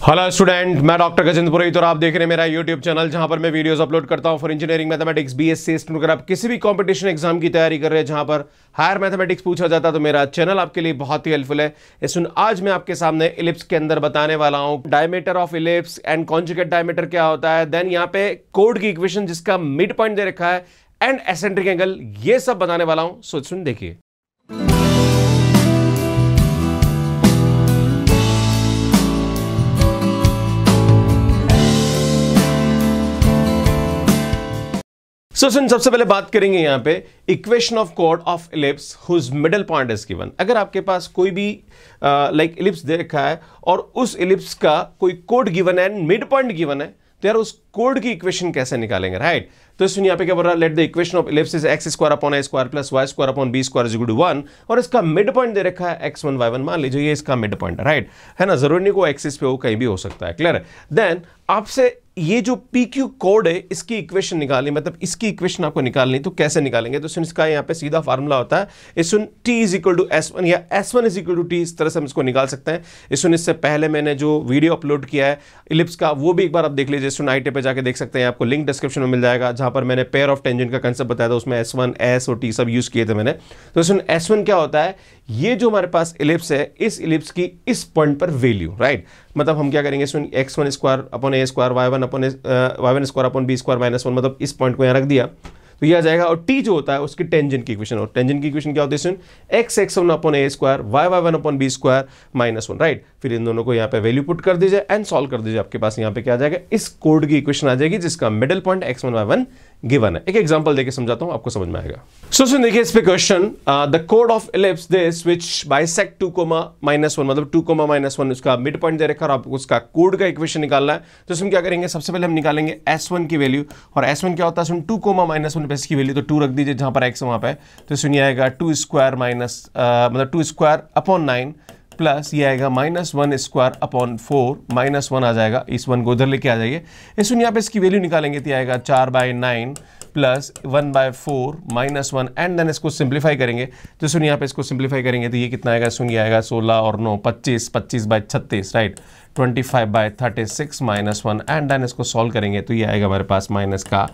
Hello student, मैं doctor Gajendra पुरोहित और आप देख रहे हैं मेरा यूट्यूब चैनल जहां पर मैं वीडियोस अपलोड करता हूं for engineering mathematics BSc student. अगर आप किसी भी कंपटीशन एग्जाम की तैयारी कर रहे हैं जहां पर हायर मैथमेटिक्स पूछा जाता है तो मेरा चैनल आपके लिए बहुत ही हेल्पफुल है। इसमें आज मैं आपके सामने इलिप्स के अंदर बताने वाला हूं diameter of ellipse and conjugate diameter क्या होता है, देन यहां पे कोड की इक्वेशन जिसका मिड पॉइंट दे रखा है एंड एसेंट्रिक एंगल, ये सब बताने वाला हूं। सो सुन देखिए। सबसे पहले बात करेंगे यहां पे इक्वेशन ऑफ कोड of ellipse whose middle point is given. अगर आपके पास कोई भी इलिप्स दे रखा है और उस इलिप्स का कोई कोड गिवन है एंड मिड पॉइंट गिवन है तो यार उस कोड की इक्वेशन कैसे निकालेंगे, राइट? तो इसमें यहां पे क्या बोल रहा है, let the equation of ellipse is x square upon a square plus y square upon b square is equal to 1 और इसका मिड पॉइंट दे रखा है x1 y1। मान लीजिए ये इसका मिड पॉइंट है, राइट? है ना, जरूरी नहीं को एक्सिस पे हो, कहीं भी हो सकता है। क्लियर है? देन आपसे ये जो PQ कोड है इसकी इक्वेशन निकालनी, मतलब इसकी इक्वेशन आपको निकालनी, तो कैसे निकालेंगे? तो सुन इसका यहाँ पे सीधा फार्मूला होता है, इस सुन t is equal to S1 या S1 is equal to t, इस तरह से हम इसको निकाल सकते हैं। इस सुन इससे पहले मैंने जो वीडियो अपलोड किया है इलिप्स का वो भी एक बार आप देख लीजिए, सुन IIT पे जाके देख सकते हैं, आपको लिंक डिस्क्रिप्शन में मिल जाएगा, जहां पर मैंने पेयर ऑफ टेंजेंट का कंसेप्ट बताया था, उसमें S1 S और T सब यूज किए थे मैंने। तो सुन S1 क्या होता है, ये जो हमारे पास इलिप्स है इस इलिप्स की इस पॉइंट पर वैल्यू, राइट? मतलब हम क्या करेंगे, सुन x1 square upon a square y1 square upon b square minus 1, मतलब इस पॉइंट को यहाँ रख दिया तो ये आ जाएगा। और t जो होता है उसकी टेंजेंट की इक्वेशन, और टेंजेंट की इक्वेशन क्या होती है, सुन x1 upon a square y1 upon b square minus 1, right? फिर इन दोनों को यहाँ पे वैल्यू पुट कर दीजिए एंड सॉल्व कर दीजिए। आपके पास यहाँ पे क्या आ जाएगा, इस कोड की इक्वेशन आ जाएगी जिसका middle point x1 y1 given है। एक एग्जांपल देके समझाता हूं, आपको समझ में आएगा। सो सुन देखिए इस पे question, the code of ellipse this which bisect 2, -1, मतलब 2, -1 उसका मिड पॉइंट दे रखा और आपको उसका कोड का इक्वेशन निकालना है। तो इसमें क्या करेंगे, सबसे पहले हम निकालेंगे S1 की वैल्यू, और S1 क्या होता है, सुन 2, -1 पे इसकी वैल्यू तो 2 रख दीजिए जहां पर x वहां पे, तो सुनिए आएगा 2 स्क्वायर मतलब 2 स्क्वायर अपॉन 9 प्लस ये आएगा -1 स्क्वायर अपॉन 4, -1 आ जाएगा, इस 1 को उधर लेके आ जाइए। इस यहाँ पे इसकी वैल्यू निकालेंगे तो आएगा 4/9 प्लस 1/4 -1 एंड देन इसको सिंप्लीफाई करेंगे। तो सुन यहाँ पे इसको सिंप्लीफाई करेंगे तो ये कितना आएगा, सुन ये आएगा 16 और 9 25, 25/36, राइट? 25/36 -1 एंड देन इसको सॉल्व करेंगे तो ये आएगा हमारे पास माइनस का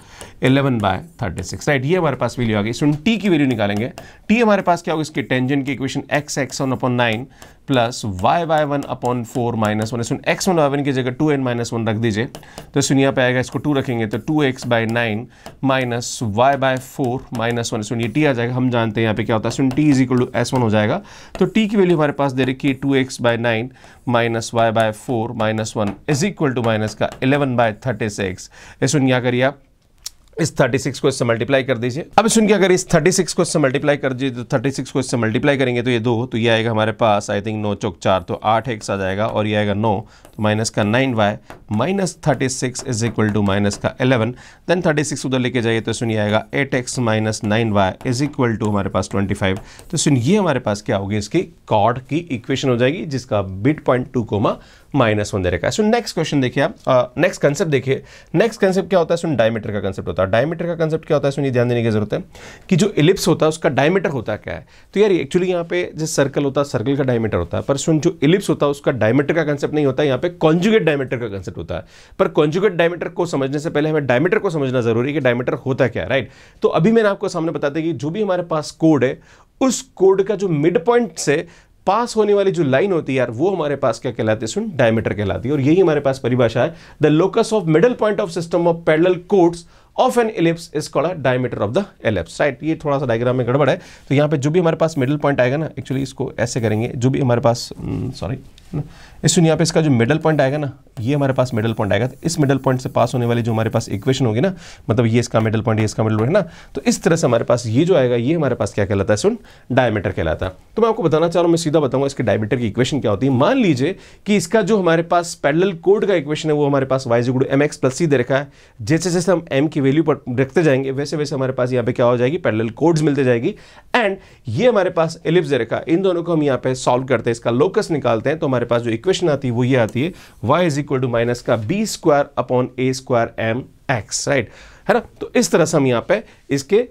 11/36, राइट? ये हमारे पास वैल्यू आ गई। सुन टी की वैल्यू निकालेंगे, टी हमारे पास क्या होगा, इसकी टेंजेंट की equation x1 upon 9 plus y1 upon 4 -1, सुन x1 y1 की जगह 2n -1 रख दीजिए। तो सुन यहाँ पे आएगा, इसको 2 रखेंगे तो 2x/9 माइनस y/4 -1, सुन ये t आ जाएगा। हम जानते हैं यहाँ पे क्या होता है, सुन t is equal to S1 हो जाएगा। तो t की वैल्यू हमारे पास दे रखी है 2x/9 minus y/4 -1 is equal to minus का 11/36। सुन क्या करिए आप, इस 36 को इससे मल्टीप्लाई कर दीजिए। अब सुन क्या करिए, इस 36 को इससे मल्टीप्लाई कर दीजिए, तो 36 को इससे मल्टीप्लाई करेंगे तो ये 2, तो ये आएगा हमारे पास आई थिंक 9 चौक 4, तो 8x आ जाएगा, और ये आएगा 9 तो माइनस का 9y minus 36 is equal to minus का 11, देन 36 उधर लेके जाइए तो सुनिए आएगा 8x minus 9y is equal to हमारे पास 25। तो सुन ये हमारे पास क्या होगी, इसकी कॉर्ड की इक्वेशन हो जाएगी जिसका मिड पॉइंट 2, -1 दे रखा है। सुन नेक्स्ट क्वेश्चन देखिए आप, नेक्स्ट कंसेप्ट देखिए। नेक्स्ट कंसेप्ट क्या होता है, सुन डायमीटर का कंसेप्ट होता है। डायमीटर का कंसेप्ट क्या होता है, सुनिए ध्यान देने की जरूरत है कि जो इलिप्स होता है उसका डायमीटर होता है क्या है। तो यार एक्चुअली यहाँ पे जो सर्कल होता है सर्कल का डायमीटर होता है, पर सुन जो इलिप्स होता है उसका डायमीटर का कंसेप्ट नहीं होता है, यहाँ पे कॉन्जुगेट डायमीटर का कंसेप्ट होता है। पर कॉन्जुगेट डायमीटर को समझने से पहले हमें डायमीटर को समझना जरूरी है कि डायमीटर होता क्या है, राइट? तो अभी मैंने आपको सामने बता दिया कि जो भी हमारे पास कोड है उस कोड का जो मिड पॉइंट से पास होने वाली जो लाइन होती है यार वो हमारे पास क्या कहलाती है, सुन डायमीटर कहलाती है। और यही हमारे पास परिभाषा है, the locus of middle point of system of parallel codes of an ellipse is called diameter of the ellipse, right? ये थोड़ा सा डायग्राम में गड़बड़ है, तो यहाँ पे जो भी हमारे पास मिडल पॉइंट आएगा ना, एक्चुअली इसको ऐसे करेंगे, जो भी हमारे पास सॉरी इस यहाँ पे इसका जो मिडल पॉइंट आएगा ना, ये हमारे पास मिडल पॉइंट आएगा, तो इस मिडल पॉइंट से पास होने वाली जो हमारे पास इक्वेशन होगी ना, मतलब ये इसका मिडल पॉइंट, ये इसका मिडल पॉइंट ना, तो इस तरह से हमारे पास ये जो आएगा ये हमारे पास क्या कहलाता है, सुन डायमीटर कहलाता है। तो मैं आपको बताना चाह रहा हूँ, मैं सीधा बताऊंगा इसके डायमीटर की इक्वेशन क्या होती है। मान लीजिए कि इसका जो हमारे पास पैरेलल कोड का इक्वेशन है वो हमारे पास y = mx + c दे रखा है। जैसे जैसे हम m की वैल्यू पर रखते जाएंगे वैसे वैसे हमारे पास यहाँ पे क्या हो जाएगी, पैरेलल कोड्स मिलते जाएगी। एंड ये हमारे पास इलिप्स दे रखा है, इन दोनों को हम यहाँ पे सॉल्व करते हैं, इसका लोकस निकालते हैं, तो हमारे पास जो इक्वेशन आती है वो ये आती है, y = माइनस का b² upon a² mx, right? है ना? तो इस तरह से हम यहाँ पे इसके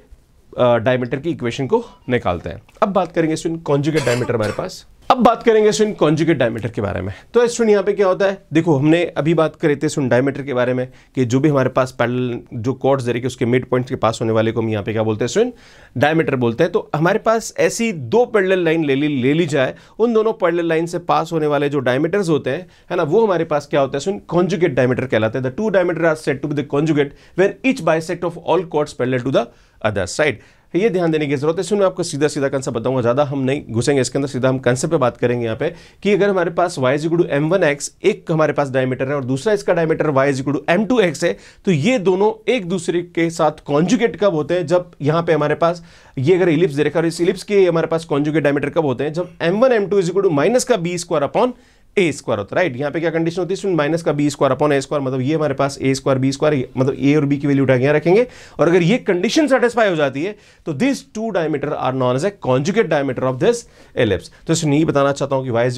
डायमीटर की इक्वेशन को निकालते हैं। अब बात करेंगे कॉन्जुगेट डायमीटर हमारे पास। अब अब बात करेंगे स्टूडेंट कॉन्जुगेट डायमीटर के बारे में। तो स्टूडेंट यहाँ पे क्या होता है, देखो हमने अभी बात करी थी स्टूडेंट डायमीटर के बारे में कि जो भी हमारे पास पैरेलल जो कॉर्ड्स दे रहे उसके मिड पॉइंट के पास होने वाले को हम यहाँ पे क्या बोलते हैं स्टूडेंट, डायमीटर बोलते हैं। तो हमारे पास ऐसी दो पैरेलल लाइन ले ली जाए, उन दोनों पैरेलल लाइन से पास होने वाले जो डायमीटर्स होते हैं, है ना, वो हमारे पास क्या होता है स्टूडेंट, कॉन्जुगेट डायमीटर कहलाते हैं। The two diameter are said to be the conjugate when each bisect of all chords parallel to the other side. ये ध्यान देने की जरूरत है। इसमें मैं आपको सीधा सीधा कंसेप्ट बताऊंगा, ज्यादा हम नहीं घुसेंगे इसके अंदर, सीधा हम कंसेप्ट पे बात करेंगे यहाँ पे कि अगर हमारे पास y = m1x एक हमारे पास डायमीटर है और दूसरा इसका डायमीटर y = m2x है, तो ये दोनों एक दूसरे के साथ कॉन्जुगेट कब होते हैं, जब यहाँ पे हमारे पास ये अगर इलिप्स दे रखा है और इस इलिप्स के हमारे पास कॉन्जुगेट डायमीटर कब होते हैं, जब m1 m2 = माइनस का b square upon a square होता है। राइट, यहाँ पे क्या कंडीशन होती है, माइनस का b square upon a square, मतलब ये हमारे पास ए स्क्वायर बी स्क्वायर, मतलब ए और बी की वैल्यू उठा के यहाँ रखेंगे, और अगर ये कंडीशन सेटिस्फाई हो जाती है तो this two diameter are known as a conjugate diameter of this ellipse. तो इसमें नहीं बताना चाहता हूँ कि y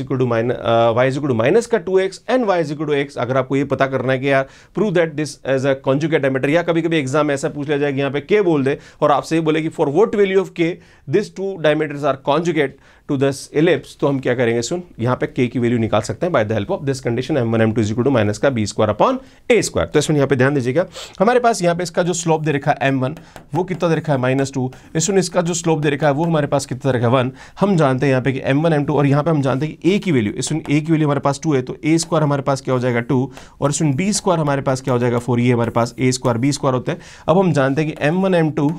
= माइनस का 2x एंड y = x। अगर आपको ये पता करना है कि यार prove that this as a conjugate diameter, या कभी कभी एग्जाम में ऐसा पूछ लिया जाएगा यहाँ पे k बोल दे और आपसे ये बोले कि for what value of k this two diameters are conjugate to this ellipse, तो हम क्या करेंगे सुन, यहाँ पे k की वैल्यू निकाल सकते हैं by the help of this condition m1 m2 = minus का b square upon a square. तो इसमें यहाँ पे ध्यान दीजिएगा, हमारे पास यहाँ पे इसका जो स्लोप दे रखा है m1 वो कितना दे रखा है -2, इसमें इसका जो स्लोप दे रखा है वो हमारे पास कितना दे रखा है 1। हम जानते हैं यहाँ पे कि m1 m2 और यहाँ पे हम जानते हैं कि a की वैल्यू, इसमें a की वैल्यू हमारे पास 2 है, तो a स्क्वायर हमारे पास क्या हो जाएगा 2, और इसमें b स्क्वायर हमारे पास क्या हो जाएगा 4, ये हमारे पास a स्क्वायर b स्क्वायर होता है। अब हम जानते हैं कि m1 m2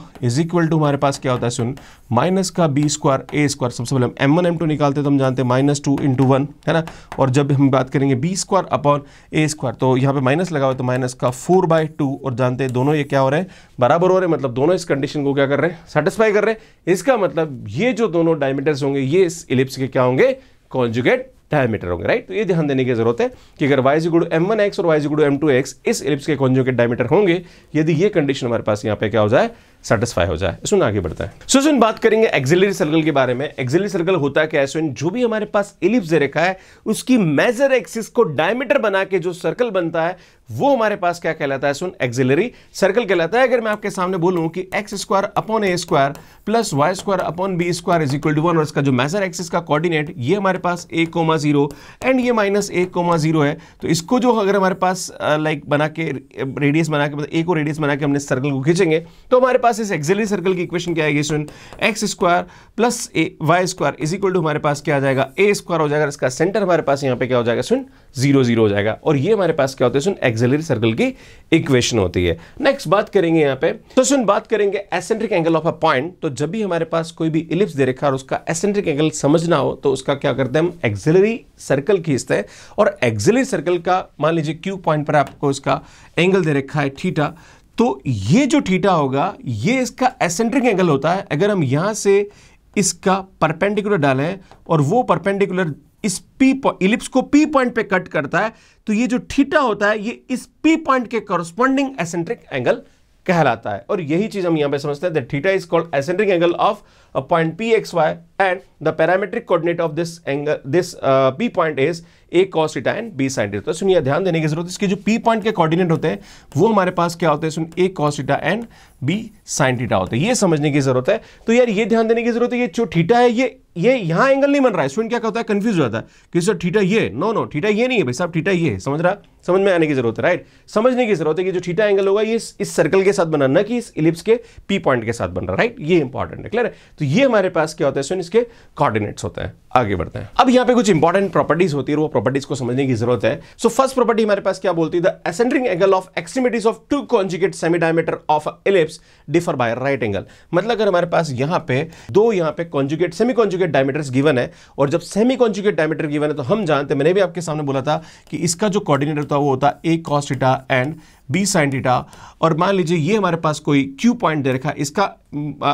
= हमारे पास क्या होता है सुन, माइनस का b स्क्वायर a स्क्वायर। सबसे पहले हम m1 m2 निकालते तो हम जानते हैं -2 × 1, है ना, और जब हम बात करेंगे b square upon a square, तो यहाँ पे माइनस लगा हुआ तो माइनस का 4/2, और जानते हैं दोनों ये क्या हो रहे हैं, बराबर हो रहे हैं, मतलब दोनों इस कंडीशन को क्या कर रहे हैं, सेटिस्फाई कर रहे हैं। इसका मतलब ये जो दोनों डायमीटर्स होंगे ये इस इलिप्स के क्या होंगे, कॉन्जुगेट डायमीटर होंगे। राइट, तो ये ध्यान देने की जरूरत है कि अगर y = m1x और y = m2x इस इलिप्स के कॉन्जुगेट डायमीटर होंगे, यदि ये कंडीशन हमारे पास यहाँ पे क्या हो जाए, सेटिस्फाई हो जाए। इसमें आगे बढ़ता है। सो बात करेंगे एक्सिलरी सर्कल के बारे में। एक्सिलरी सर्कल होता है क्या है, जो भी हमारे पास इलिप्स दे रखा है उसकी मेजर एक्सिस को डायमीटर बना के जो सर्कल बनता है वो हमारे पास क्या कहलाता है, सुन, एक्सिलरी सर्कल कहलाता है। अगर मैं आपके सामने बोलूं कि x² upon a square plus y² upon b square = 1, और इसका जो मेजर एक्सिस का कोऑर्डिनेट ये हमारे पास a, 0 एंड ये -a, 0 है, तो इसको जो अगर हमारे पास लाइक बना के रेडियस बना के, मतलब a को रेडियस बना के हमने सर्कल को खींचेंगे, तो हमारे पास इस एक्सिलरी सर्कल की इक्वेशन क्या आएगी सुन, x² प्लस y² = हमारे पास क्या आ जाएगा, a स्क्वायर हो जाएगा। इसका सेंटर हमारे पास यहाँ पे क्या हो जाएगा सुन, 0, 0 हो जाएगा, और ये हमारे पास क्या होता है सुन, एक्सिलरी सर्कल की इक्वेशन होती है। नेक्स्ट बात करेंगे यहाँ पे, तो सुन बात करेंगे eccentric angle of a point. तो जब भी हमारे पास कोई भी इलिप्स दे रखा है और उसका एसेंट्रिक एंगल समझना हो तो उसका क्या करते हैं, हम एक्सिलरी सर्कल खींचते हैं, और एक्सिलरी सर्कल का मान लीजिए Q पॉइंट पर आपको इसका एंगल दे रखा है थीटा, तो ये जो थीटा होगा ये इसका एसेंट्रिक एंगल होता है। अगर हम यहां से इसका परपेंडिकुलर डालें और वो परपेंडिकुलर इस P इलिप्स को P पॉइंट पे कट करता है, तो ये जो थीटा होता है ये इस P पॉइंट के कॉरस्पॉन्डिंग एसेंट्रिक एंगल कहलाता है। और यही चीज हम यहां पे समझते हैं, that theta is called eccentric angle of a point pxy and the parametric coordinate of this angle, this P point is a cos theta and b sin theta। तो सुनिए ध्यान देने की जरूरत है, इसके जो P पॉइंट के कोऑर्डिनेट होते हैं वो हमारे पास क्या होते हैं सुन, a cos theta and b sin theta होते हैं। ये समझने की जरूरत है। तो यार ये ध्यान देने की जरूरत है, ये जो थीटा है ये यहां एंगल नहीं बन रहा है। स्टूडेंट क्या होता है, कंफ्यूज हो जाता है कि सर थीटा ये, नो थीटा ये नहीं है भाई साहब, थीटा ये, समझ में आने की जरूरत है। राइट, समझने की जरूरत है कि जो थीटा एंगल होगा ये इस सर्कल के साथ बना, ना कि इस इलिप्स के P पॉइंट के साथ बन रहा है। राइट, ये इंपॉर्टेंट है, क्लियर है। तो ये हमारे पास क्या होता है सुन, इसके कोऑर्डिनेट्स होते हैं। आगे बढ़ते हैं। अब यहाँ पे कुछ इंपॉर्टेंट प्रॉपर्टीज होती है, वो प्रॉपर्टीज को समझने की जरूरत है। सो फर्स्ट प्रॉपर्टी हमारे पास क्या बोलती है, the eccentric angle of extremities of two conjugate semi diameter of ellipse differ by right angle. मतलब अगर हमारे पास यहाँ पे दो यहाँ पे conjugate semi conjugate diameters given है, और जब सेमी कॉन्जुगेट डायमीटर गिवन है तो हम जानते हैं, मैंने भी आपके सामने बोला था कि इसका जो कोऑर्डिनेट होता है वो होता है a cos theta and b sin theta. और मान लीजिए ये हमारे पास कोई Q पॉइंट दे रखा है, इसका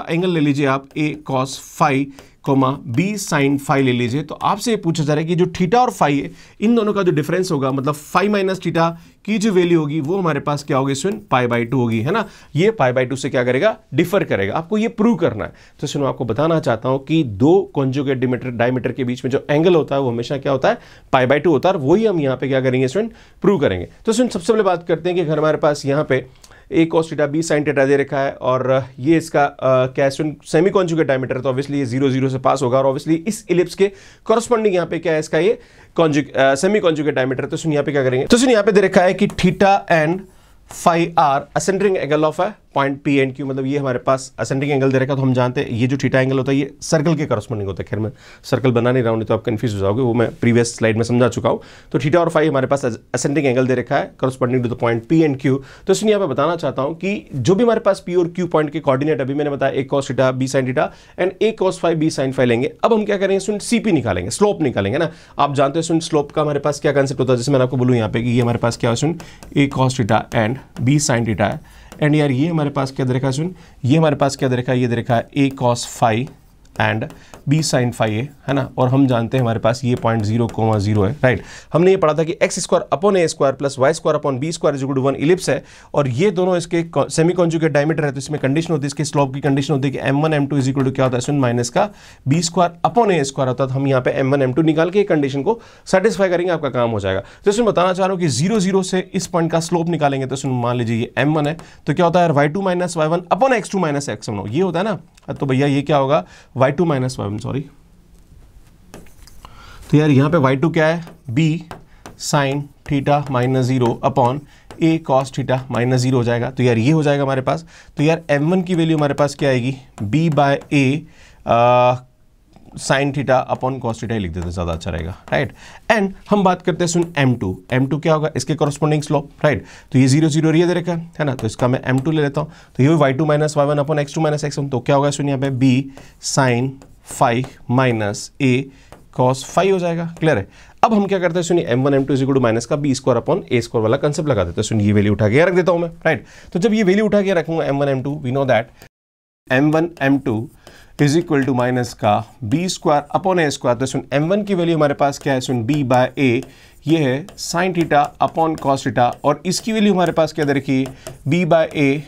एंगल ले लीजिए आप a cos phi b sin phi ले लीजिए। तो आपसे ये पूछा जा रहा है कि जो थीटा और फाई है इन दोनों का जो डिफरेंस होगा, मतलब फाई माइनस थीटा की जो वैल्यू होगी वो हमारे पास क्या होगी सुन, π/2 होगी, है ना। ये π/2 से क्या करेगा, डिफर करेगा। आपको ये प्रूव करना है। तो सुनो, आपको बताना चाहता हूं कि दो कॉन्जुगेट डायमीटर के बीच में जो एंगल होता है वो हमेशा क्या होता है, π/2 होता है, और वही हम यहाँ पे क्या करेंगे स्टूडेंट, प्रूव करेंगे। तो सुन सबसे पहले बात करते हैं कि अगर हमारे पास यहाँ पे a cos theta b sine theta दे रखा है, और ये इसका क्या है, सेमी कॉन्जुगेट डायमीटर है, तो ऑब्वियसली ये 0 0 से पास होगा, और ऑब्वियसली इस इलिप्स के कॉरस्पॉन्डिंग यहाँ पे क्या है, इसका ये सेमी कॉन्जुगेट डायमीटर। तो सुन यहाँ पे क्या करेंगे, तो सुन यहाँ पे दे रखा है कि theta and phi are ascending angle of a point P and Q, मतलब ये हमारे पास असेंडिंग एंगल दे रखा है। तो हम जानते हैं ये जो थीटा एंगल होता है ये सर्कल के करस्पॉन्डिंग होता है। खैर मैं सर्कल बना नहीं रहा हूँ, नहीं तो आप कंफ्यूज हो जाओगे, वो मैं प्रीवियस स्लाइड में समझा चुका हूँ। तो थीटा और फाई हमारे पास असेंडिंग एंगल दे रखा है corresponding to the point P and Q. तो इसलिए यहाँ पे बताना चाहता हूँ कि जो भी हमारे पास पी और क्यू पॉइंट के कोऑर्डिनेट, अभी मैंने बताया a cos theta b sine theta and a cos phi b sine phi लेंगे। अब हम क्या करेंगे, सुन सीपी निकालेंगे, स्लोप निकालेंगे ना। आप जानते हैं सुन स्लोप का हमारे पास क्या कंसेप्ट होता है, जैसे मैंने आपको बोलूँ यहाँ पे कि ये हमारे पास क्या है, सुन a cos theta and b sine theta है, एंड यार ये हमारे पास क्या दे रखा है, सुन ये हमारे पास क्या दे रखा है, ये दे रखा है a cos phi and b sine phi है ना। और हम जानते हैं हमारे पास ये पॉइंट 0,0 है, राइट। हमने ये पढ़ा था कि x square upon a square plus y square upon b square is equal to 1 ellipse है, और ये दोनों इसके सेमी कॉन्जुगेट डायमीटर है। तो इसमें कंडीशन होती है, इसके स्लोप की कंडीशन होती है कि m1 m2 is equal to क्या होता है, सुन माइनस का b square upon a square होता है। तो हम यहाँ पे m1 m2 निकाल के कंडीशन को सेटिस्फाई करेंगे, आपका काम हो जाएगा। तो इसमें बताना चाह रहा हूँ कि 0 0 से इस पॉइंट का स्लोप निकालेंगे। तो सुन मान लीजिए ये m1 है, तो क्या होता है y2 minus y1 upon x2 minus x1, ये होता है ना। तो भैया ये क्या होगा, y2 माइनस y1, सॉरी, तो यार यहाँ पे y2 क्या है, b sine theta minus 0 upon a cos theta minus 0 हो जाएगा। तो यार ये हो जाएगा हमारे पास। तो यार m1 की वैल्यू हमारे पास क्या आएगी, b by a sine theta upon cos theta लिख देते, ज़्यादा अच्छा रहेगा, राइट। एंड हम बात करते हैं सुन m2 क्या होगा, इसके कॉरस्पॉन्डिंग स्लोप, राइट। तो ये 0 0 ये दे रखा है ना, तो इसका मैं m2 ले लेता हूँ। तो ये y2 minus y1 upon x2 minus x1, तो क्या होगा सुन यहाँ पे b sine phi minus a cos phi हो जाएगा, क्लियर है। अब हम क्या करते हैं, सुनिए m1 m2 is equal to minus का b square upon a square वाला कंसेप्ट लगा देते हैं। सुनिए ये वैल्यू उठा के रख देता हूं मैं, राइट। तो जब ये वैल्यू उठा के रखूंगा m1 m2, we know that m1 m2 is equal to minus का b square upon a square. तो सुन m1 की वैल्यू हमारे पास क्या है, सुन b बाय a, ये है sign theta upon cos theta, और इसकी वैल्यू हमारे पास क्या दे रखी है, b by a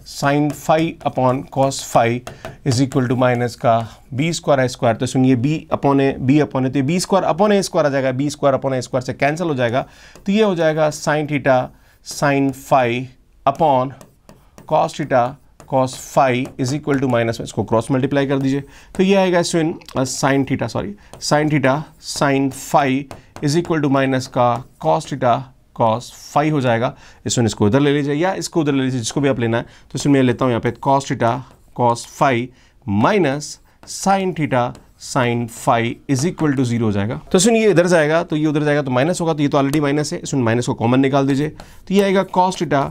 sine phi upon cos phi is equal to minus का बी स्क्वायर स्क्वायर। तो सुनिए बी अपॉन ए तो b square upon a square आ जाएगा, b square upon a square से कैंसिल हो जाएगा। तो ये हो जाएगा sine theta sine phi upon cos theta cos phi is equal to minus में इसको क्रॉस मल्टीप्लाई कर दीजिए। तो ये आएगा सुन sine theta sine phi is equal to minus का कॉस थीटा कॉस फाई हो जाएगा। इसको इधर ले लीजिए या इसको उधर ले लीजिए, जिसको भी आप लेना है। तो इसमें मैं लेता हूँ यहाँ पे cos theta cos phi minus sine theta sine phi is equal to 0 हो जाएगा। तो सुन ये इधर जाएगा तो ये उधर जाएगा तो माइनस होगा, तो ये तो ऑलरेडी माइनस है, सुन माइनस को कॉमन निकाल दीजिए। तो ये आएगा cos theta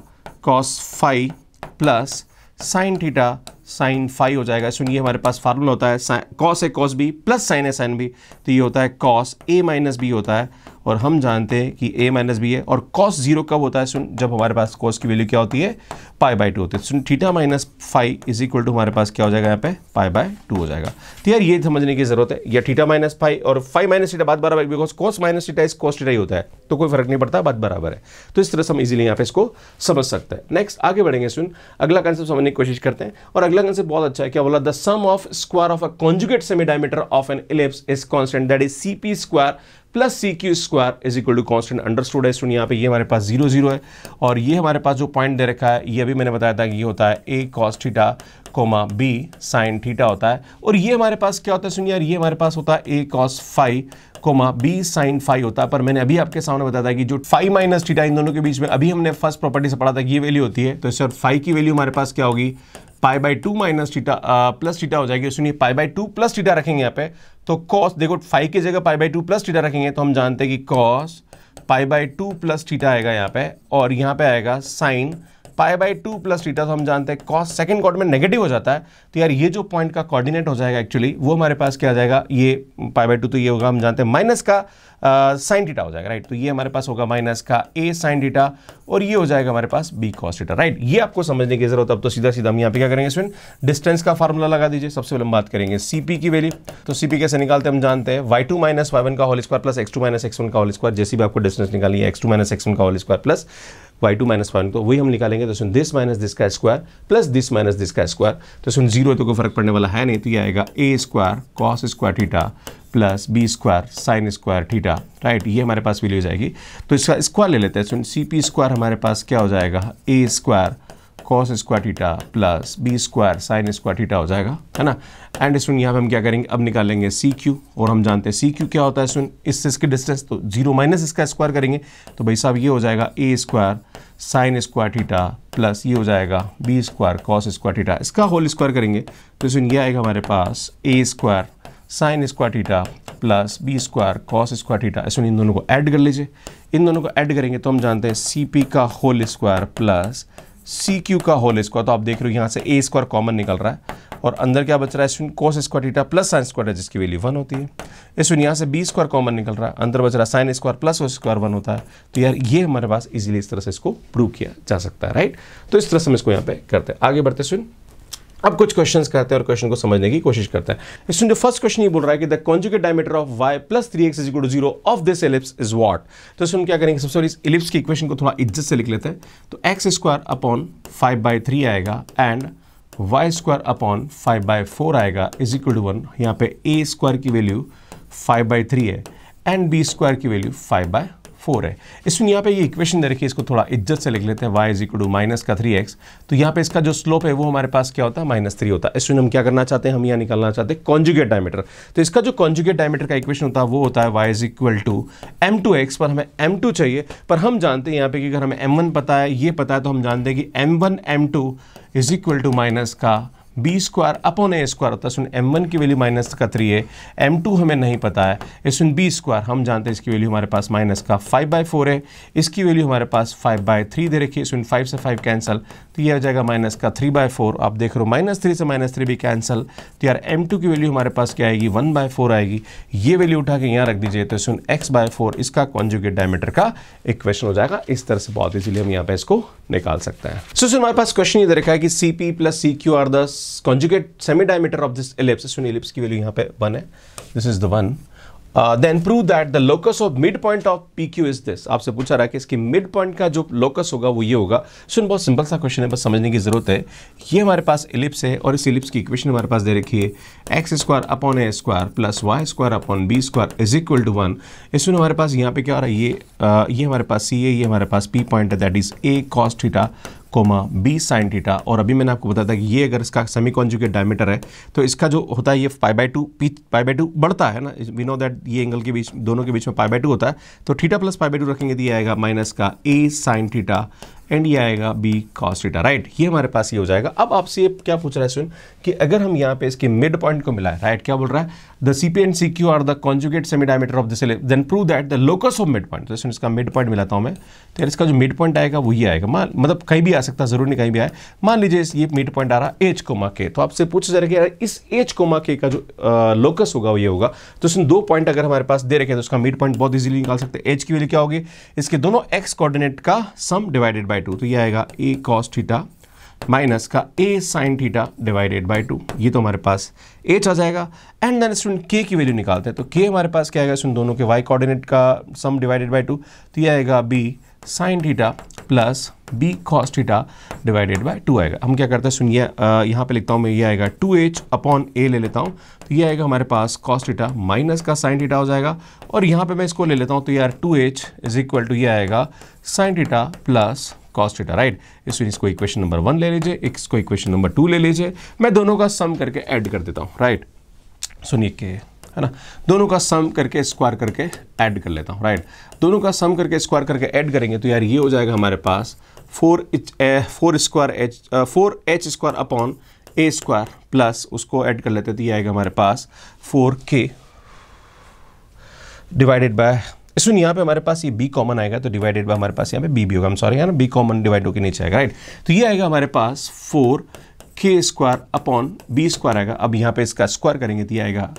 cos phi plus sine theta sine phi हो जाएगा। सुनिए हमारे पास फार्मूला होता है कॉस है कॉस बी प्लस साइन है साइन बी, तो ये होता है कॉस ए माइनस बी होता है, और हम जानते हैं कि a माइनस बी है। और cos 0 कब होता है, सुन जब हमारे पास cos की वैल्यू क्या होती है, पाई बाय 2 होती है। सुन theta minus phi is equal to हमारे पास क्या हो जाएगा, यहाँ पे पाई बाय 2 हो जाएगा। तो यार ये समझने की जरूरत है, या थीटा माइनस फाई और फाई माइनस थीटा बात बराबर, because cos minus theta is cos theta ही होता है, तो कोई फर्क नहीं पड़ता, बात बराबर है। तो इस तरह से हम इजीली यहाँ पे इसको समझ सकते हैं। नेक्स्ट आगे बढ़ेंगे, सुन अगला कंसेप्ट समझने की कोशिश करते हैं, और अगला कंसेप्ट बहुत अच्छा है। क्या बोला, the sum of square of a conjugate semi diameter of an ellipse is constant, that is CP square plus CQ square is equal to constant. Understood है। सुनिए यहाँ पे ये हमारे पास 0 0 है, और ये हमारे पास जो पॉइंट दे रखा है ये अभी मैंने बताया था कि ये होता है a cos theta coma b sin theta होता है, और ये हमारे पास क्या होता है, सुनिए यार ये हमारे पास होता है a cos phi comma b sin phi होता है। पर मैंने अभी आपके सामने बताया था कि जो फाई माइनस थीटा इन दोनों के बीच में अभी हमने फर्स्ट प्रॉपर्टी से पढ़ा था कि ये वैल्यू होती है, तो सर फाई की वैल्यू हमारे पास क्या होगी, pi by 2 minus theta plus theta हो जाएगी। सुनिए पाई बाई 2 प्लस थीटा रखेंगे यहाँ पे, तो कॉस देखो फाई की जगह पाई बाई 2 प्लस थीटा रखेंगे, तो हम जानते हैं कि cos pi by 2 plus theta आएगा यहाँ पे, और यहाँ पे आएगा sine pi by 2 plus theta. तो हम जानते हैं कॉस सेकंड क्वाड्रेंट में नेगेटिव हो जाता है, तो यार ये जो पॉइंट का कोऑर्डिनेट हो जाएगा एक्चुअली वो हमारे पास क्या आ जाएगा, ये पाई बाई 2 तो ये होगा हम जानते हैं माइनस का साइन थीटा हो जाएगा, राइट। तो ये हमारे पास होगा माइनस का a साइन थीटा, और ये हो जाएगा हमारे पास b cos थीटा, राइट। ये आपको समझने की जरूरत है। अब तो सीधा सीधा हम यहाँ पे क्या करेंगे, स्टूडेंट डिस्टेंस का फार्मूला लगा दीजिए। सबसे पहले हम बात करेंगे CP की वैल्यू, तो CP कैसे निकालते हैं हम जानते हैं, y2 माइनस y1 का whole square plus x2 minus x1 का होल स्क्वायर। जैसे भी आपको डिस्टेंस निकालनी है x2 माइनस x1 का whole square plus y2 minus y1, तो वही हम निकालेंगे। तो सुन दिस माइनस दिस का square plus this minus this का स्क्वायर, तो सुन 0 तो कोई फर्क पड़ने वाला है नहीं, तो ये आएगा a square cos square theta plus b square sine square theta, right. ये हमारे पास वैल्यू हो जाएगी। तो इसका स्क्वायर ले लेते हैं, सुन CP स्क्वायर हमारे पास क्या हो जाएगा, a square cos square theta plus b square sine square theta हो जाएगा, है ना। एंड इसमें यहाँ पे हम क्या करेंगे, अब निकालेंगे सी क्यू, और हम जानते हैं सी क्यू क्या होता है सुन, इससे इसकी डिस्टेंस, तो 0 माइनस इसका स्क्वायर करेंगे तो भाई साहब ये हो जाएगा a square sine square theta plus ये हो जाएगा b square cos square theta, इसका होल स्क्वायर करेंगे तो इसमें ये आएगा हमारे पास a square sine square theta plus b square cos square theta. इसमें इन दोनों को ऐड कर लीजिए, इन दोनों को ऐड करेंगे तो हम जानते हैं सी पी का whole square plus C Q का होल स्क्वायर। तो आप देख रहे हो यहाँ से ए स्क्वायर कॉमन निकल रहा है और अंदर क्या बच रहा है, इसमें cos square theta plus sine square जिसकी वैल्यू 1 होती है। इसमें यहाँ से बी स्क्वायर कॉमन निकल रहा है, अंदर बच रहा है साइन स्क्वायर प्लस वो स्क्वायर 1 होता है। तो यार ये हमारे पास इजीली इस तरह से इसको प्रूव किया जा सकता है, राइट। तो इस तरह से हम इसको यहाँ पे करते हैं, आगे बढ़ते सुन। अब कुछ क्वेश्चंस करते हैं और क्वेश्चन को समझने की कोशिश करते हैं। इसमें जो फर्स्ट क्वेश्चन ये बोल रहा है कि the conjugate diameter of y plus 3x is equal to 0 of this ellipse is what. तो इसमें क्या करेंगे, सबसे पहले इस एलिप्स की इक्वेशन को थोड़ा इज्जत से लिख लेते हैं। तो x स्क्वायर अपॉन 5/3 आएगा एंड y स्क्वायर अपॉन 5/4 आएगा इज इक्वल टू 1। यहाँ पे a स्क्वायर की वैल्यू 5/3 है एंड b स्क्वायर की वैल्यू 5/4 है। इसमें यहाँ पे ये इक्वेशन दे रखी है, इसको थोड़ा इज्जत से लिख लेते हैं। y is equal to minus का 3x, तो यहाँ पे इसका जो स्लोप है वो हमारे पास क्या होता है, -3 होता है। इसमें हम क्या करना चाहते हैं, हम यहाँ निकालना चाहते हैं कॉन्जुगेट डायमीटर। तो इसका जो कॉन्जुगेट डायमीटर का इक्वेशन होता है वो होता है y is equal to m2x, पर हमें m2 चाहिए, पर हम जानते हैं यहाँ पे कि अगर हमें m1 पता है, ये पता है, तो हम जानते हैं कि m1 m2 is equal to minus का b square upon a square होता है। सुन m1 की वैल्यू माइनस का 3 है, m2 हमें नहीं पता है, इसमें बी स्क्वायर हम जानते हैं इसकी वैल्यू हमारे पास माइनस का 5/4 है, इसकी वैल्यू हमारे पास 5/3 दे रखी है। इसमें 5 से 5 कैंसिल, तो ये आ जाएगा माइनस का 3/4। आप देख रहे हो -3 से -3 भी कैंसिल, तो यार m2 की वैल्यू हमारे पास क्या आएगी, 1/4 आएगी। ये वैल्यू उठा के यहाँ रख दीजिए तो इसमें x/4 इसका कॉन्जुगेट डायमीटर का इक्वेशन हो जाएगा। इस तरह से बहुत इजीली हम यहाँ पे इसको निकाल सकते हैं। सो हमारे पास क्वेश्चन ये दे रखा है कि CP plus CQ are the conjugate semi diameter of this ellipse। इसमें ellipse की वैल्यू यहाँ पे 1 है, this is the 1। Then prove that the locus of midpoint of PQ is this। आपसे पूछा रहा है कि इसकी मिड पॉइंट का जो लोकस होगा वो ये होगा। सुन, बहुत सिंपल सा क्वेश्चन है, बस समझने की जरूरत है। ये हमारे पास एलिप्स है और इस एलिप्स की इक्वेशन हमारे पास दे रखी है x square upon a square plus y square upon b square is equal to 1। इसमें हमारे पास यहाँ पे क्या हो रहा है, ये हमारे पास C है, ये हमारे पास P पॉइंट है, that is a cos theta comma b sine theta. और अभी मैंने आपको बताया था कि ये अगर इसका सेमी कॉन्जुगेट डायमीटर है तो इसका जो होता है ये π/2 बढ़ता है ना, वी नो दैट ये एंगल के बीच, दोनों के बीच में π/2 होता है। तो थीटा प्लस π/2 रखेंगे तो ये आएगा माइनस का a साइन थीटा एंड ये आएगा b cos थीटा, राइट। ये हमारे पास ये हो जाएगा। अब आपसे ये क्या पूछ रहा है सुन, कि अगर हम यहाँ पे इसके मिड पॉइंट को मिलाए, राइट, क्या बोल रहा है, the CP and CQ are the conjugate semi diameter of this ellipse, then prove that the locus of mid point. तो इसका मिड पॉइंट मिलाता हूँ मैं, तो इसका जो मिड पॉइंट आएगा वो ये आएगा, मतलब कहीं भी आ सकता है, जरूर नहीं कहीं भी आए। मान लीजिए ये मिड पॉइंट आ रहा है h, k, तो आपसे पूछा जा रहा है कि इस h, k का जो लोकस होगा वो ये होगा। तो इसमें 2 पॉइंट अगर हमारे पास दे रखे तो उसका मिड पॉइंट बहुत इजीली निकाल सकते हैं। h की वैल्यू क्या होगी, इसके दोनों x कोऑर्डिनेट का सम डिवाइडेड बाय 2, तो ये आएगा a cos थीटा माइनस का a sin theta divided by 2। ये तो हमारे पास h आ जाएगा। एंड देन स्टूडेंट k की वैल्यू निकालते हैं, तो k हमारे पास क्या आएगा, इसमें दोनों के y कोऑर्डिनेट का सम डिवाइडेड बाय 2, तो ये आएगा b sin theta plus b cos theta divided by 2 आएगा। हम क्या करते हैं, सुनिए यहाँ पे लिखता हूँ मैं, ये आएगा 2h अपॉन a ले लेता हूँ, तो ये आएगा हमारे पास cos थीटा माइनस का sin थीटा हो जाएगा। और यहाँ पे मैं इसको ले लेता हूँ, तो यार 2h इज इक्वल टू ये आएगा sin theta plus cos theta, right. इसको इक्वेशन नंबर 1 ले लीजिए, इसको इक्वेशन नंबर 2 ले लीजिए। मैं दोनों का सम करके ऐड कर देता हूँ, राइट। सुनिए के, है ना, दोनों का सम करके स्क्वायर करके ऐड कर लेता हूँ, राइट। दोनों का सम करके स्क्वायर करके ऐड करेंगे तो यार ये हो जाएगा हमारे पास 4h square upon a square plus उसको ऐड कर लेते, तो ये आएगा हमारे पास 4k डिवाइडेड बाय, इसमें यहाँ पे हमारे पास ये b कॉमन आएगा, तो डिवाइडेड बाय हमारे पास यहाँ पे b भी होगा, हम सॉरी, है ना, b कॉमन डिवाइड होकर नीचे आएगा, राइट। तो ये आएगा हमारे पास 4k square upon b square आएगा। अब यहाँ पे इसका स्क्वायर करेंगे तो ये आएगा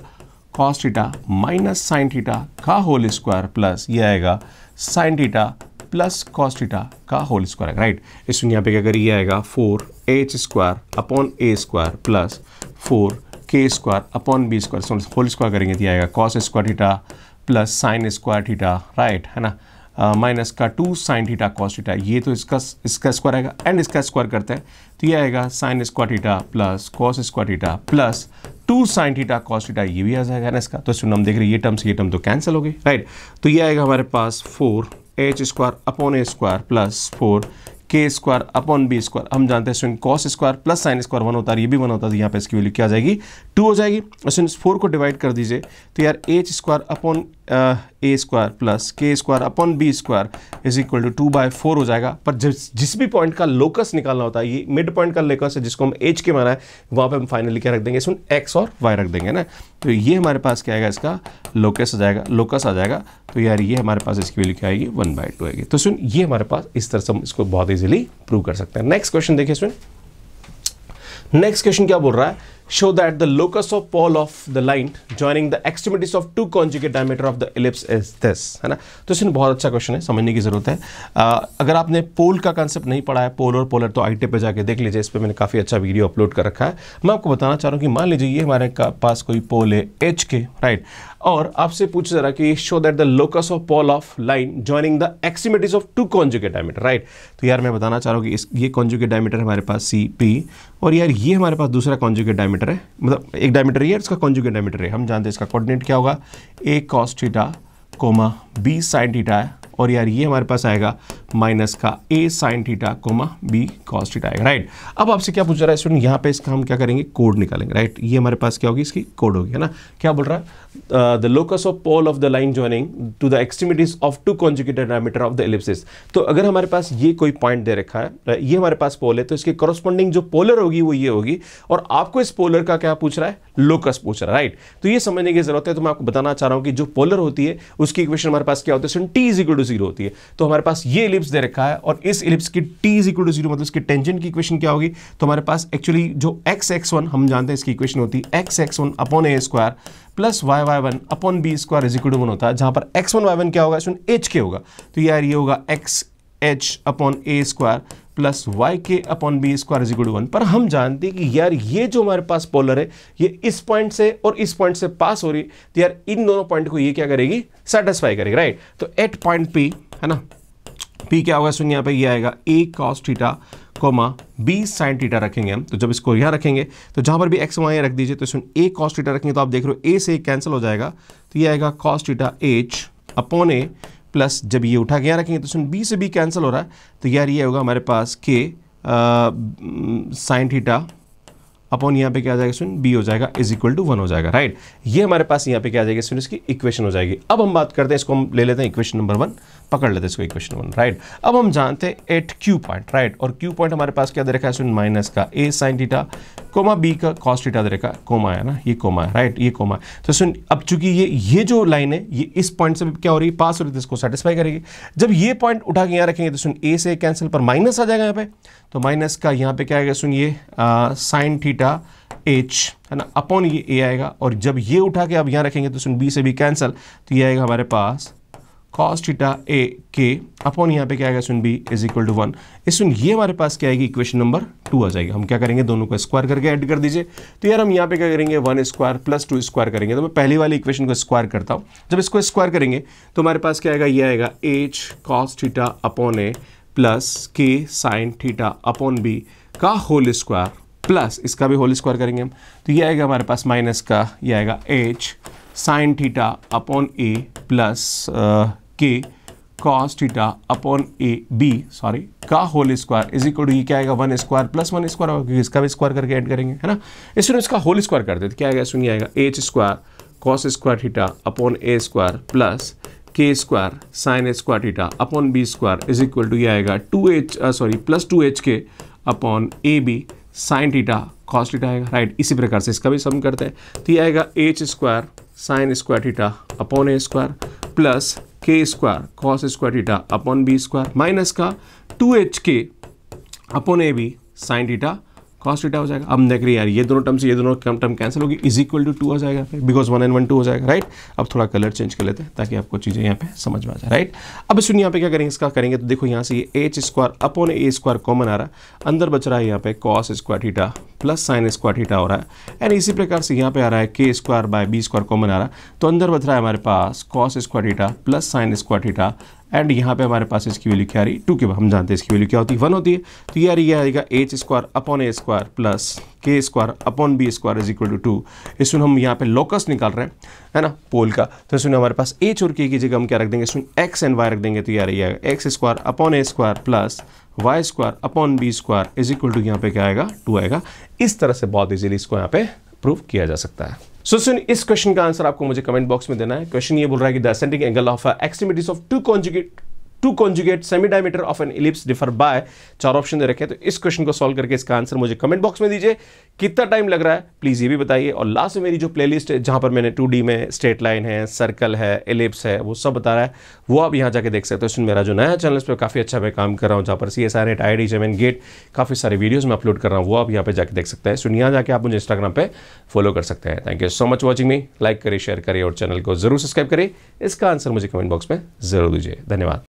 cos theta minus sine theta का होल स्क्वायर प्लस ये आएगा sine theta plus cos theta का होल स्क्वायर, राइट। इसमें यहाँ पे क्या करिए, ये आएगा 4h square upon a square plus 4k square upon b square, whole square करेंगे तो ये आएगा cos square theta plus sine square theta, right, है ना, माइनस का 2 साइन थीटा कॉस थीटा। ये तो इसका स्क्वायर आएगा एंड इसका स्क्वायर करते हैं तो ये आएगा sign square theta plus cos square theta plus 2 sign theta cos theta, ये भी आ जाएगा ना इसका। तो इसमें हम देख रहे हैं ये टर्म तो कैंसिल हो गई, राइट। तो ये आएगा हमारे पास 4h square upon a square plus 4 के स्क्वायर अपॉन बी स्क्वायर, हम जानते हैं student cos square plus sine square 1 होता है, ये भी 1 होता है, तो यहाँ पे इसकी वैल्यू क्या आ जाएगी 2 हो जाएगी। स्टूडेंट 4 को डिवाइड कर दीजिए तो यार h square upon a square plus k square upon b square is equal to 2/4 हो जाएगा। पर जिस भी पॉइंट का लोकस निकालना होता है, ये मिड पॉइंट का लोकस है जिसको हम एच के माना है, वहाँ पे हम फाइनली क्या रख देंगे इसमें एक्स और वाई रख देंगे ना, तो ये हमारे पास क्या आएगा इसका लोकस आ जाएगा। तो यार ये हमारे पास इसकी वैल्यू क्या आएगी 1/2 आएगी। तो सुन ये हमारे पास इस तरह से हम इसको बहुत इजीली प्रूव कर सकते हैं। नेक्स्ट क्वेश्चन देखिए सुन, नेक्स्ट क्वेश्चन क्या बोल रहा है, show that the locus of pole of the line joining the extremities of two conjugate diameter of the ellipse is this, है ना। तो इसमें बहुत अच्छा क्वेश्चन है, समझने की जरूरत है। अगर आपने पोल का कंसेप्ट नहीं पढ़ा है, पोल और पोलर, तो आईटी पे जाके देख लीजिए, इस पे मैंने काफ़ी अच्छा वीडियो अपलोड कर रखा है। मैं आपको बताना चाह रहा हूँ कि मान लीजिए ये हमारे पास कोई पोल है एच के, राइट, और आपसे पूछ जरा कि show that the locus of pole of line joining the extremities of two conjugate diameter, right. तो यार मैं बताना चाह रहा हूँ कि ये कॉन्जुगेट डायमीटर हमारे पास सी पी, और यार ये हमारे पास दूसरा कॉन्जुगेट डायमीटर है, मतलब एक डायमीटर ये है, इसका कॉन्जुगेट डायमीटर है। हम जानते हैं इसका कोऑर्डिनेट क्या होगा, a cos theta comma b sine theta है, और यार ये हमारे पास आएगा माइनस का a sine theta comma b cos theta आएगा, राइट। अब आपसे क्या पूछ रहा है स्टूडेंट, यहाँ पे इसका हम क्या करेंगे, कोड निकालेंगे, राइट। ये हमारे पास क्या होगी, इसकी कोड होगी, है ना। क्या बोल रहा है, the locus of pole of the line joining to the extremities of two conjugate diameter of the ellipsis. तो अगर हमारे पास ये कोई पॉइंट दे रखा है, ये हमारे पास पोल है, तो इसके करस्पॉन्डिंग जो पोलर होगी वो ये होगी, और आपको इस पोलर का क्या पूछ रहा है, लोकस पूछ रहा है, राइट। तो ये समझने की जरूरत है। तो मैं आपको बताना चाह रहा हूँ कि जो पोलर होती है उसकी इक्वेशन हमारे पास क्या होती है, टी इज इक्वल टू 0 होती है। तो हमारे पास ये एलिप्स दे रखा है, और इस एलिप्स की टी इज इक्वल टू 0 मतलब इसके टेंजेंट की इक्वेशन क्या होगी, तो हमारे पास एक्चुअली जो x(x1) हम जानते हैं इसकी इक्वेशन होती है x(x1) upon a square plus y(y1) upon b square is equal to 1 होता है, जहां पर x1 y1 क्या होगा, इसमें h के होगा। तो यार ये होगा x(h) upon a square plus y k upon b square is equal to 1। पर हम जानते हैं कि यार ये जो हमारे पास पोलर है, ये इस पॉइंट से और इस पॉइंट से पास हो रही, तो यार इन दोनों पॉइंट को ये क्या करेगी, सेटिस्फाई करेगी, राइट। तो एट पॉइंट पी, है ना, पी क्या होगा सुनिए, यहाँ पे ये आएगा a cos theta comma b sine theta रखेंगे हम। तो जब इसको यहाँ रखेंगे तो जहाँ पर भी एक्स वाई रख दीजिए, तो इसमें ए कॉस थीटा रखेंगे, तो आप देख रहे हो ए से कैंसिल हो जाएगा, तो ये आएगा cos theta H upon a, plus जब ये उठा के यहाँ रखेंगे तो इसमें बी से बी कैंसिल हो रहा है, तो यार ये होगा हमारे पास के साइन थीटा अपॉन यहाँ पे क्या आ जाएगा सुन, बी हो जाएगा इज इक्वल टू 1 हो जाएगा, राइट। ये हमारे पास यहाँ पे क्या आ जाएगी सुन, इसकी इक्वेशन हो जाएगी। अब हम बात करते हैं, इसको हम ले लेते हैं इक्वेशन नंबर 1, पकड़ लेते हैं इसको इक्वेशन 1, राइट। अब हम जानते हैं एट क्यू पॉइंट, राइट, और क्यू पॉइंट हमारे पास क्या दे रखा है सुन, माइनस का a sine theta comma B का कॉस थीटा दे रखा है, कोमा है ना, ये कोमा है, राइट, ये कोमा है। तो सुन अब चूंकि ये जो लाइन है ये इस पॉइंट से क्या हो रही है, पास हो रही है, तो इसको सेटिस्फाई करेगी। जब ये पॉइंट उठा के यहाँ रखेंगे तो सुन ए से कैंसिल, पर माइनस आ जाएगा यहाँ पे, तो माइनस का यहाँ पे क्या आएगा सुन, ये साइन थीटा एच, है ना, अपॉन ये ए आएगा, और जब ये उठा के अब यहाँ रखेंगे तो सुन बी से बी कैंसिल, तो ये आएगा हमारे पास कॉस थीटा ए के अपॉन यहाँ पे क्या आएगा सुन बी इज इक्वल टू 1। इस सुन ये हमारे पास क्या आएगी, इक्वेशन नंबर 2 आ जाएगी। हम क्या करेंगे, दोनों को स्क्वायर करके ऐड कर दीजिए, तो यार हम यहाँ पे क्या करेंगे, 1 स्क्वायर प्लस 2 स्क्वायर करेंगे। तो मैं पहली वाली इक्वेशन को स्क्वायर करता हूँ, जब इसको स्क्वायर करेंगे तो हमारे पास क्या आएगा, ये आएगा H cos theta upon a plus के साइन थीटा अपॉन बी का होल स्क्वायर, प्लस इसका भी होल स्क्वायर करेंगे हम, तो ये आएगा हमारे पास माइनस का, ये आएगा h sine theta upon a plus k cos theta upon a b sorry का whole square is equal to, ये क्या आएगा 1 स्क्वायर प्लस 1 स्क्वायर होगा, क्योंकि इसका भी स्क्वायर करके ऐड करेंगे, है ना। इसका होल स्क्वायर कर देते, क्या आएगा सुनिए, आएगा h square cos square theta upon a square plus k square sine square theta upon b square is equal to, ये आएगा plus 2h k upon a b sine theta cos theta आएगा, right. इसी प्रकार से इसका भी सम करते हैं, तो ये आएगा h square sine square theta upon a square plus k square cos square theta upon b square minus का 2h k upon a b sine theta cos theta हो जाएगा। अब देख रही है यार ये दोनों टर्म से ये दोनों टर्म कैंसिल होगी, इज इक्वल टू 2 हो जाएगा, बिकॉज 1 and 1 2 हो जाएगा, राइट। अब थोड़ा कलर चेंज कर लेते हैं ताकि आपको चीज़ें यहाँ पे समझ में आ जाए, राइट। अब सुनिए यहाँ पे क्या करेंगे, इसका करेंगे तो देखो यहाँ से ये H square upon a square common आ रहा है, अंदर बच रहा है यहाँ पे cos square theta plus sine square theta हो रहा है, एंड इसी प्रकार से यहाँ पे आ रहा है k square by b square common आ रहा है, तो अंदर बच रहा है हमारे पास cos square theta plus sine square theta, and यहाँ पे हमारे पास इसकी वैल्यू क्या आ रही 2 के, हम जानते हैं इसकी वैल्यू क्या होती है 1 होती है, तो यार ये आएगा h square upon a square plus k square upon b square is equal to 2। इसमें हम यहाँ पे लोकस निकाल रहे हैं, है ना, पोल का, तो इसमें हमारे पास एच और के की जगह हम क्या रख देंगे, इसमें एक्स एंड वाई रख देंगे, तो यार ये आएगा x square upon a square plus y square upon b square is equal to यहाँ पे क्या आएगा 2 आएगा। इस तरह से बहुत इजीली इसको यहाँ पे प्रूव किया जा सकता है। सो सुन, इस क्वेश्चन का आंसर आपको मुझे कमेंट बॉक्स में देना है। क्वेश्चन ये बोल रहा है कि the ascending angle of extremities of two conjugate semi diameter of an ellipse differ by, 4 option दे रखे हैं। तो इस क्वेश्चन को सॉल्व करके इसका आंसर मुझे कमेंट बॉक्स में दीजिए। कितना टाइम लग रहा है प्लीज ये भी बताइए। और लास्ट में मेरी जो प्लेलिस्ट है जहां पर मैंने 2D में स्ट्रेट लाइन है, सर्कल है, इलिप्स है, वो सब बता रहा है, वो आप यहाँ जाके देख सकते हो। इसमें मेरा जो नया चैनल इस पर काफी अच्छा मैं काम कर रहा हूँ, जहाँ पर CSIR NET, IIT JEE GATE काफी सारे वीडियोज में अपलोड कर रहा हूँ, वो आप यहाँ पे जाके देख सकते हैं। सो यहाँ जाके आप मुझे इंस्टाग्राम पे फॉलो कर सकते हैं। Thank you so much watching me. Like करिए, शेयर करिए और चैनल को जरूर सब्सक्राइब करिए। इसका आंसर मुझे कमेंट बॉक्स में जरूर दीजिए। धन्यवाद।